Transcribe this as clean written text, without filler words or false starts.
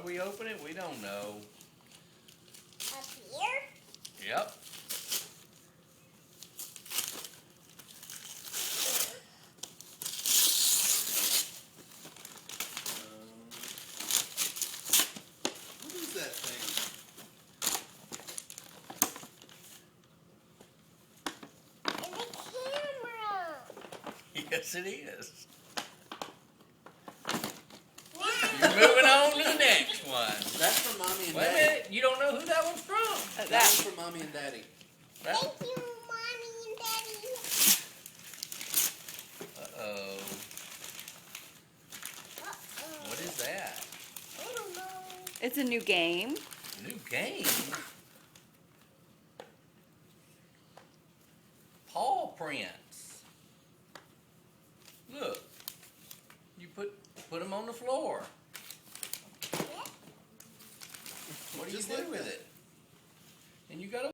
we open it? We don't know. Up here? Yep. What is that thing? And the camera. Yes, it is. Now. You're moving on to the next one. That's for Mommy and Wait a Daddy. minute. You don't know who that one's from. That one's for Mommy and Daddy. That, Thank you, Mommy and Daddy. uh-oh. Uh-oh. What is that? I don't know. It's a new game. New game? Paw prints. Look. You put them on the floor. Yeah. What do you Just do like with that. it? And you got a